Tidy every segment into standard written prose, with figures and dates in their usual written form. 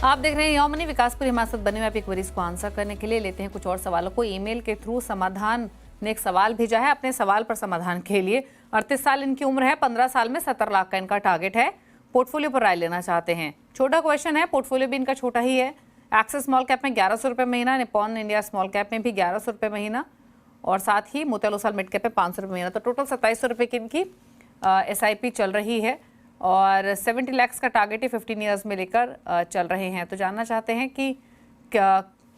आप देख रहे हैं यो मनी। विकासपुर हिमाचल बने हुए आप एक क्वेरीज को आंसर करने के लिए लेते हैं कुछ और सवालों को। ईमेल के थ्रू समाधान ने एक सवाल भेजा है अपने सवाल पर समाधान के लिए। 38 साल इनकी उम्र है, 15 साल में 70 लाख का इनका टारगेट है। पोर्टफोलियो पर राय लेना चाहते हैं। छोटा क्वेश्चन है, पोर्टफोलियो भी इनका छोटा ही है। एक्सिस स्मॉल कैप में 1100 रुपये महीना, निपॉन इंडिया स्मॉल कैप में भी 1100 रुपये महीना, और साथ ही मोतियाल ओसवाल मिड कैप पे 500 रुपये महीना। तो टोटल 2700 रुपये की इनकी SIP चल रही है और 70 लाख का टारगेट ही 15 ईयर्स में लेकर चल रहे हैं। तो जानना चाहते हैं कि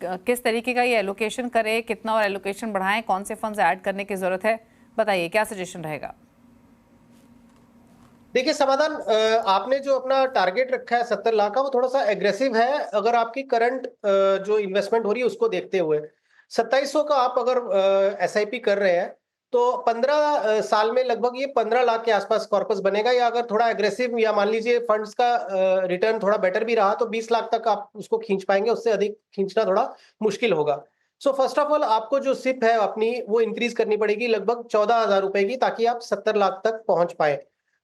किस तरीके का ये एलोकेशन करें, कितना और एलोकेशन बढ़ाएं, कौन से फंड्स ऐड करने की जरूरत है, बताइए क्या सजेशन रहेगा। देखिए समाधान, आपने जो अपना टारगेट रखा है 70 लाख का, वो थोड़ा सा एग्रेसिव है अगर आपकी करंट जो इन्वेस्टमेंट हो रही है उसको देखते हुए। 2700 का आप अगर SIP कर रहे हैं तो 15 साल में लगभग ये 15 लाख के आसपास कॉर्पस बनेगा, या अगर थोड़ा एग्रेसिव या मान लीजिए फंड्स का रिटर्न थोड़ा बेटर भी रहा तो 20 लाख तक आप उसको खींच पाएंगे, उससे अधिक खींचना थोड़ा मुश्किल होगा। सो फर्स्ट ऑफ ऑल आपको जो सिप है अपनी वो इंक्रीज करनी पड़ेगी लगभग 14,000 रुपए की, ताकि आप 70 लाख तक पहुंच पाए।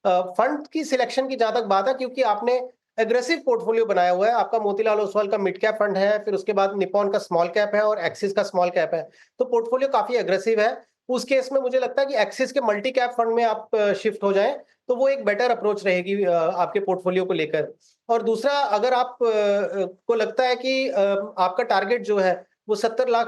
फंड की सिलेक्शन की जहां तक बात है, क्योंकि आपने एग्रेसिव पोर्टफोलियो बनाया हुआ है, आपका मोतीलाल ओसवाल का मिड कैप फंड है, फिर उसके बाद निपॉन का स्मॉल कैप है और एक्सिस का स्मॉल कैप है, तो पोर्टफोलियो काफी एग्रेसिव है। उस केस में मुझे लगता है कि एक्सिस के मल्टी कैप फंड में आप शिफ्ट हो जाएं तो वो एक बेटर अप्रोच रहेगी आपके पोर्टफोलियो को लेकर। और दूसरा, अगर आप को लगता है कि आपका टारगेट जो है वो 70 लाख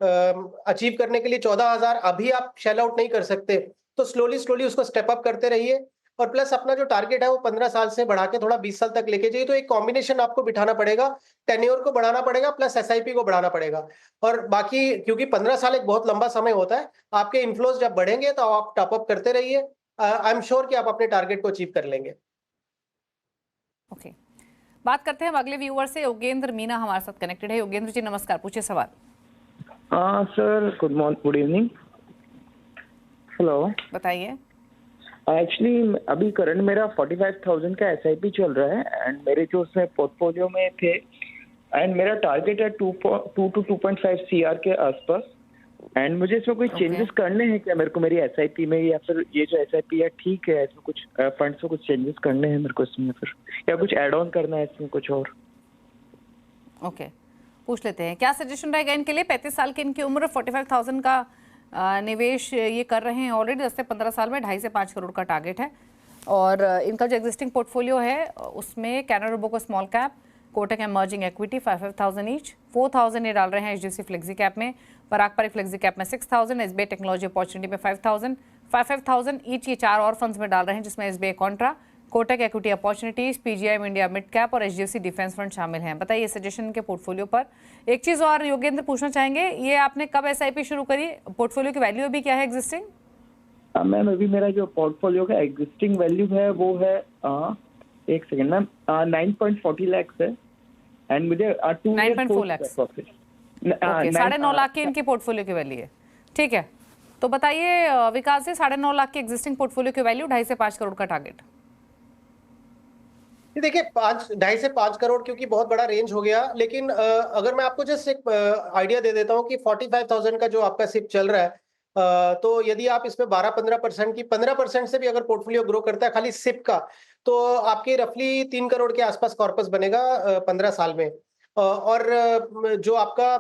अचीव करने के लिए 14,000 अभी आप शेल आउट नहीं कर सकते, तो स्लोली स्लोली उसको स्टेप अप करते रहिए। और प्लस अपना जो टारगेट है वो 15 साल से बढ़ा के थोड़ा 20 साल तक लेके जाइए। तो एक कॉम्बिनेशन आपको बिठाना पड़ेगा, टेन्योर को बढ़ाना पड़ेगा प्लस SIP को बढ़ाना पड़ेगा। और बाकी क्योंकि 15 साल एक बहुत लंबा समय होता है, आपके इन्फ्लोज जब बढ़ेंगे तो आप टॉप अप करते रहिए। आई एम श्योर कि आप अपने टारगेट को अचीव कर लेंगे। ओके, बात करते हैं अब अगले व्यूअर से। योगेंद्र मीना हमारे साथ कनेक्टेड है। योगेंद्र जी नमस्कार, पूछिए सवाल। हाँ सर, गुड इवनिंग। हेलो, बताइए। एक्चुअली अभी करंट मेरा 45,000 का SIP चल रहा है एंड मेरे जो उसमें पोर्टफोलियो में थे, एंड मेरा टारगेट है 2 to 2.5 CR के आसपास। एंड मुझे इसमें कोई चेंजेस करने हैं क्या मेरे को मेरी SIP में, या फिर ये जो SIP है ठीक है, इसमें कुछ फंड्स में कुछ चेंजेस करने हैं मेरे को इसमें, फिर या कुछ ऐड ऑन करना है इसमें कुछ और? ओके, पूछ लेते हैं क्या सजेशन रहेगा इनके लिए। 35 साल की इनकी उम्र, 45,000 का निवेश ये कर रहे हैं ऑलरेडी। 10 से 15 साल में 2.5 से 5 करोड़ का टारगेट है। और इनका जो एग्जिस्टिंग पोर्टफोलियो है उसमें कैनरा रोबो को small cap, Kotak emerging equity 5,000 each, 4,000 ये डाल रहे हैं HDFC फ्लेक्सी कैप में, पराग पारी फ्लेक्सी कैप में 6,000, SBI टेक्नोलॉजी अपॉर्चुनिटी में 5,000 ईच ये 4 और फंड्स में डाल रहे हैं, जिसमें SBI Contra, Kotak equity opportunities, PGIM India mid cap और HDFC डिफेंस फंड शामिल हैं। बताइए सजेशन के पोर्टफोलियो पर। एक चीज और योगेंद्र पूछना चाहेंगे, ये आपने कब SIP शुरू करी? पोर्टफोलियो की वैल्यू अभी क्या है एग्जिस्टिंग? मैम अभी मेरा जो पोर्टफोलियो का एग्जिस्टिंग वैल्यू है वो है एक सेकंड मैम, 9.40 लाख है एंड मुझे 9.4 लाख, 9.5 लाख की इनकी पोर्टफोलियो की वैल्यू है। ठीक है, तो बताइए विकास जी, 9.5 लाख की एग्जिस्टिंग पोर्टफोलियो की वैल्यू, 2.5 से 5 करोड़ का टारगेट। देखिए 2.5 से 5 करोड़ क्योंकि बहुत बड़ा रेंज हो गया, लेकिन अगर मैं आपको जस्ट एक आइडिया दे देता हूँ कि 45,000 का जो आपका सिप चल रहा है, तो यदि आप इसमें 12-15% की 15% से भी अगर पोर्टफोलियो ग्रो करता है खाली सिप का, तो आपके रफली 3 करोड़ के आसपास कॉर्पस बनेगा 15 साल में। और जो आपका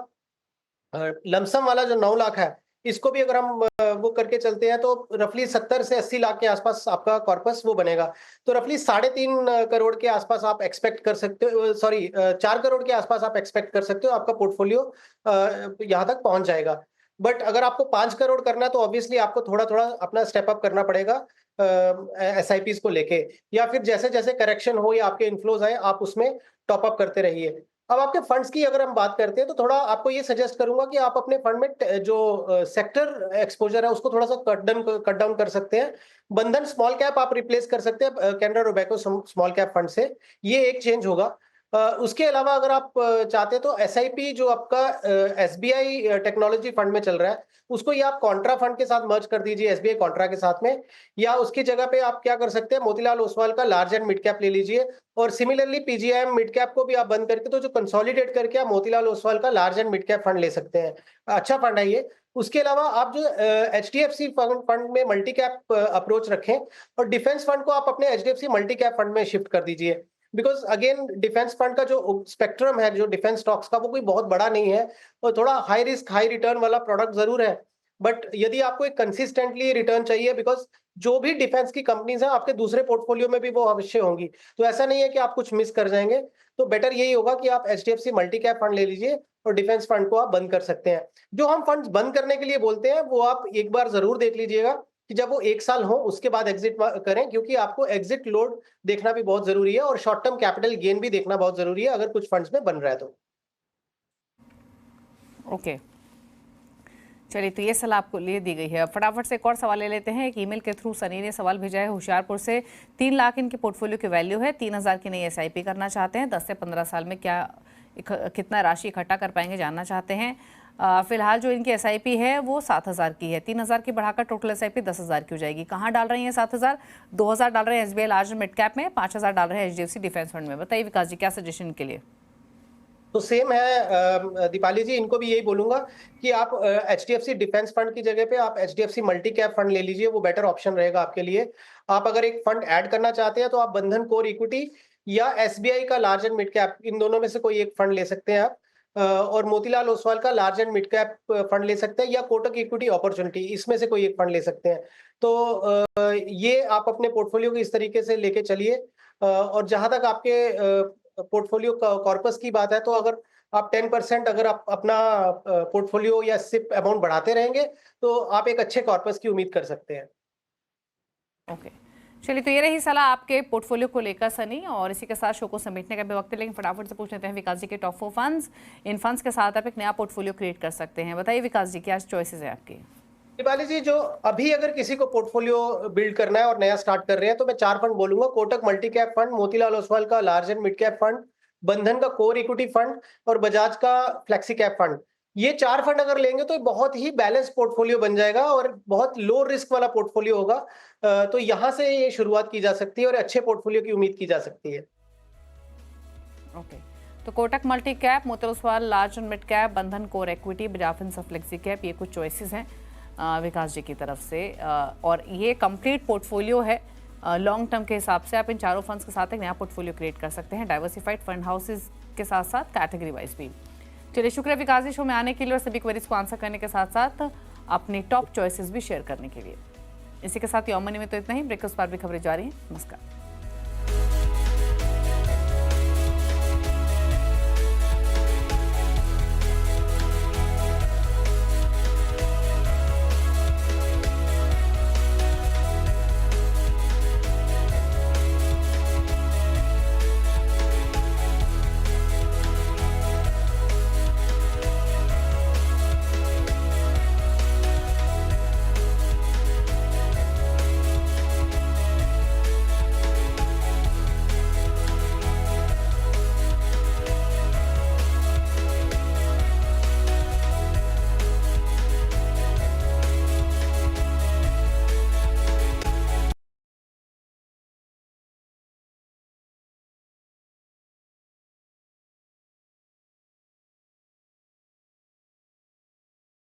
लमसम वाला जो 9 लाख है, इसको भी अगर हम वो करके चलते हैं तो रफली 70 से 80 लाख के आसपास आपका कॉर्पस वो बनेगा। तो रफली 3.5 करोड़ के आसपास आप एक्सपेक्ट कर सकते हो, सॉरी 4 करोड़ के आसपास आप एक्सपेक्ट कर सकते हो, आपका पोर्टफोलियो यहाँ तक पहुंच जाएगा। बट अगर आपको 5 करोड़ करना है तो ऑब्वियसली आपको थोड़ा थोड़ा अपना स्टेप अप करना पड़ेगा SIPs को लेके, या फिर जैसे जैसे करेक्शन हो या आपके इन्फ्लोज आए आप उसमें टॉप अप करते रहिए। अब आपके फंड्स की अगर हम बात करते हैं तो थोड़ा आपको ये सजेस्ट करूंगा कि आप अपने फंड में जो सेक्टर एक्सपोजर है उसको थोड़ा सा कट डाउन कर सकते हैं। बंधन स्मॉल कैप आप रिप्लेस कर सकते हैं Canara Robeco small cap fund से, ये एक चेंज होगा। उसके अलावा अगर आप चाहते हैं तो SIP जो आपका SBI टेक्नोलॉजी फंड में चल रहा है उसको ये आप कॉन्ट्रा फंड के साथ मर्ज कर दीजिए, SBI कॉन्ट्रा के साथ में, या उसकी जगह पे आप क्या कर सकते हैं, मोतीलाल ओसवाल का लार्ज एंड मिड कैप ले लीजिए। और सिमिलरली PGIM मिड कैप को भी आप बंद करके तो जो कंसोलिडेट करके आप मोतीलाल ओसवाल का large and mid cap fund ले सकते हैं, अच्छा फंड है ये। उसके अलावा आप जो HDFC फंड में मल्टी कैप अप्रोच रखें और डिफेंस फंड को आप अपने HDFC मल्टी कैप फंड में शिफ्ट कर दीजिए। बिकॉज अगेन डिफेंस फंड का जो स्पेक्ट्रम है, जो डिफेंस स्टॉक्स का, वो कोई बहुत बड़ा नहीं है और थोड़ा हाई रिस्क हाई रिटर्न वाला प्रोडक्ट जरूर है। बट यदि आपको एक कंसिस्टेंटली रिटर्न चाहिए, बिकॉज जो भी डिफेंस की कंपनीज हैं आपके दूसरे पोर्टफोलियो में भी वो अवश्य होंगी, तो ऐसा नहीं है कि आप कुछ मिस कर जाएंगे। तो बेटर यही होगा कि आप HDFC मल्टी कैप फंड ले लीजिए और डिफेंस फंड को आप बंद कर सकते हैं। जो हम फंड्स बंद करने के लिए बोलते हैं वो आप एक बार जरूर देख लीजिएगा कि जब वो 1 साल हो उसके बाद एग्जिट करें, क्योंकि आपको एग्जिट लोड देखना भी बहुत जरूरी है और शॉर्ट टर्म कैपिटल गेन भी देखना बहुत जरूरी है अगर कुछ फंड्स में बन रहा है तो। ओके, चलिए, तो ये सलाह आपको लिए दी गई है। अब फटाफट से एक और सवाल ले लेते हैं। एक ईमेल के थ्रू सनी ने सवाल भेजा है होशियारपुर से। 3 लाख इनके पोर्टफोलियो की वैल्यू है, 3000 की नई SIP करना चाहते हैं। 10 से 15 साल में कितना राशि इकट्ठा कर पाएंगे जानना चाहते हैं। फिलहाल जो इनकी SIP है वो 7000 की है। 3000 की बढ़ाकर टोटल SIP 10,000 की हो जाएगी। कहाँ डाल रहे हैं 7000? 2000 डाल रहे हैं SBI लार्ज मिड कैप में, 5000 डाल रहे हैं HDFC डिफेंस फंड में। बताइए विकास जी, क्या सजेशन के लिए? तो सेम है दीपाली जी, इनको भी यही बोलूंगा कि आप HDFC डिफेंस फंड की जगह पे आप HDFC मल्टी कैप फंड ले लीजिए, वो बेटर ऑप्शन रहेगा आपके लिए। आप अगर एक फंड ऐड करना चाहते हैं तो आप बंधन कोर इक्विटी या SBI का लार्ज एंड मिड कैप, इन दोनों में से कोई एक फंड ले सकते हैं आप। और मोतीलाल ओसवाल का large and mid cap fund ले सकते हैं या कोटक इक्विटी अपॉर्चुनिटी, इसमें से कोई एक फंड ले सकते हैं। तो ये आप अपने पोर्टफोलियो को इस तरीके से लेके चलिए। और जहां तक आपके पोर्टफोलियो कॉर्पस की बात है, तो अगर आप 10% अगर आप अपना पोर्टफोलियो या सिप अमाउंट बढ़ाते रहेंगे तो आप एक अच्छे कॉर्पस की उम्मीद कर सकते हैं। ओके, चलिए, तो ये रही सलाह आपके पोर्टफोलियो को लेकर सनी। और इसी के साथ शो को समेटने का भी वक्त है, लेकिन फटाफट से पूछ लेते हैं विकास जी के टॉप 4 फंड्स। इन फंड्स के साथ आप एक नया पोर्टफोलियो क्रिएट कर सकते हैं। बताइए विकास जी, क्या चॉइसेस है आपकी? दीपाली जी, जो अभी अगर किसी को पोर्टफोलियो बिल्ड करना है और नया स्टार्ट कर रहे हैं तो मैं 4 फंड बोलूंगा। Kotak multi cap fund, Motilal Oswal का large and mid cap fund, Bandhan का कोर इक्विटी फंड और बजाज का फ्लेक्सी कैप फंड। ये 4 फंड अगर लेंगे तो बहुत ही बैलेंस पोर्टफोलियो बन जाएगा और बहुत लो रिस्क वाला पोर्टफोलियो होगा। तो यहाँ से ये शुरुआत की जा सकती है और अच्छे पोर्टफोलियो की उम्मीद की जा सकती है। ओके, तो Kotak multi cap, Motilal Oswal large and mid cap, Bandhan core equity, Bajaj flexi cap, ये कुछ चॉइसेस हैं विकास जी की तरफ से। और ये कंप्लीट पोर्टफोलियो है। लॉन्ग टर्म के हिसाब से आप इन चारों फंड्स के साथ एक नया पोर्टफोलियो क्रिएट कर सकते हैं, डाइवर्सिफाइड फंड हाउसेज के साथ साथ कैटेगरी वाइज भी। चलिए, शुक्रिया विकास जी शो में आने के लिए और सभी क्वेरीज को आंसर करने के साथ साथ अपनी टॉप चॉइसेस भी शेयर करने के लिए। इसी के साथ यौमनी में तो इतना ही। ब्रेकफास्ट पर भी खबरें जारी हैं। नमस्कार।